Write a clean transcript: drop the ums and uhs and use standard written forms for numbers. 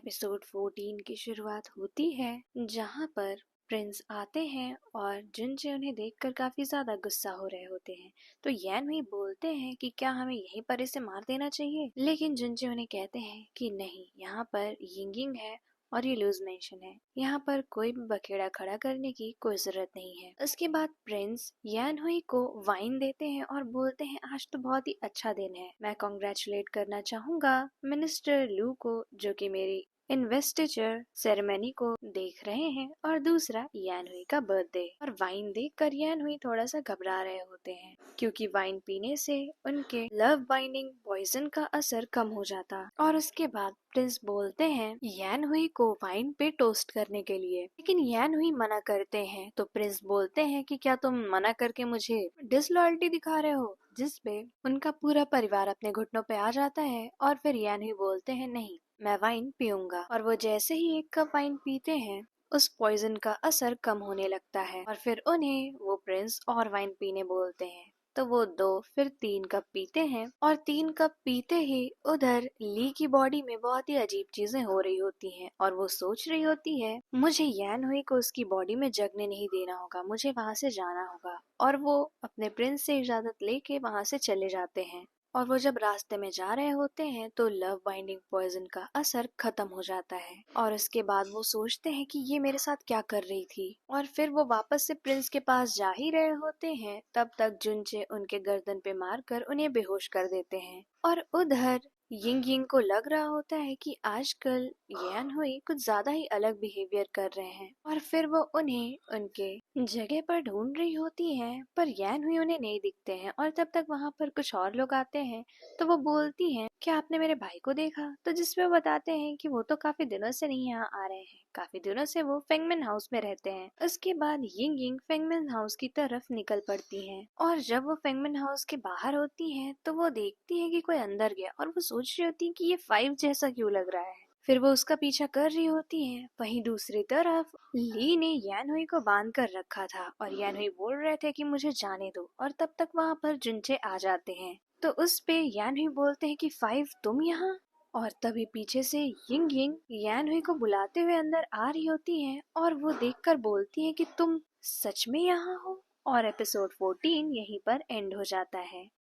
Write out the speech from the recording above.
Episode 14 की शुरुआत होती है जहां पर प्रिंस आते हैं और जुनचे उन्हें देखकर काफी ज्यादा गुस्सा हो रहे होते हैं। तो यैन हुई बोलते हैं कि क्या हमें यहीं पर इसे मार देना चाहिए, लेकिन जुनचे उन्हें कहते हैं कि नहीं, यहाँ पर यिंगिंग है और ये लूज मेंशन है, यहाँ पर कोई भी बखेड़ा खड़ा करने की कोई जरूरत नहीं है। उसके बाद प्रिंस यान हुई को वाइन देते हैं और बोलते हैं आज तो बहुत ही अच्छा दिन है, मैं कॉन्ग्रेचुलेट करना चाहूंगा मिनिस्टर लू को जो कि मेरी इन्वेस्टिचर सेरेमनी को देख रहे हैं, और दूसरा यान हुई का बर्थडे। और वाइन देखकर यान हुई थोड़ा सा घबरा रहे होते हैं क्योंकि वाइन पीने से उनके लव बाइंडिंग पॉइजन का असर कम हो जाता। और उसके बाद प्रिंस बोलते हैं यान हुई को वाइन पे टोस्ट करने के लिए, लेकिन यान हुई मना करते हैं। तो प्रिंस बोलते हैं कि क्या तुम मना करके मुझे डिसलॉयल्टी दिखा रहे हो, जिस पे उनका पूरा परिवार अपने घुटनों पे आ जाता है। और फिर यान हुई बोलते हैं नहीं, मैं वाइन पीऊंगा। और वो जैसे ही एक कप वाइन पीते हैं उस पॉइजन का असर कम होने लगता है और फिर उन्हें वो प्रिंस और वाइन पीने बोलते हैं। तो वो 2 फिर 3 कप पीते हैं और 3 कप पीते ही उधर ली की बॉडी में बहुत ही अजीब चीजें हो रही होती हैं और वो सोच रही होती है मुझे यान हुई को उसकी बॉडी में जगने नहीं देना होगा, मुझे वहां से जाना होगा। और वो अपने प्रिंस से इजाजत लेके वहां से चले जाते हैं। और वो जब रास्ते में जा रहे होते हैं तो लव बाइंडिंग पॉइजन का असर खत्म हो जाता है और उसके बाद वो सोचते हैं कि ये मेरे साथ क्या कर रही थी। और फिर वो वापस से प्रिंस के पास जा ही रहे होते हैं तब तक जुनचे उनके गर्दन पे मारकर उन्हें बेहोश कर देते हैं। और उधर यिंग यिंग को लग रहा होता है कि आजकल यान हुई कुछ ज्यादा ही अलग बिहेवियर कर रहे हैं और फिर वो उन्हें उनके जगह पर ढूंढ रही होती हैं, पर यान हुई उन्हें नहीं दिखते हैं। और तब तक वहाँ पर कुछ और लोग आते हैं तो वो बोलती हैं क्या आपने मेरे भाई को देखा, तो जिसपे वो बताते हैं कि वो तो काफी दिनों से नहीं यहाँ आ रहे हैं, काफी दिनों से वो फेंगमिन हाउस में रहते हैं। उसके बाद यिंग यिंग फेंगमिन हाउस की तरफ निकल पड़ती हैं और जब वो फेंगमिन हाउस के बाहर होती हैं तो वो देखती है कि कोई अंदर गया और वो सोच रही होती है कि ये 5 जैसा क्यों लग रहा है। फिर वो उसका पीछा कर रही होती हैं। वहीं दूसरी तरफ ली ने यान हुई को बांध कर रखा था और यान हुई बोल रहे थे कि मुझे जाने दो, और तब तक वहाँ पर जुनचे आ जाते हैं। तो उस पे यान हुई बोलते हैं कि 5 तुम यहाँ। और तभी पीछे से यिंग यिंग यान हुई को बुलाते हुए अंदर आ रही होती हैं और वो देखकर बोलती हैं कि तुम सच में यहाँ हो। और एपिसोड 14 यहीं पर एंड हो जाता है।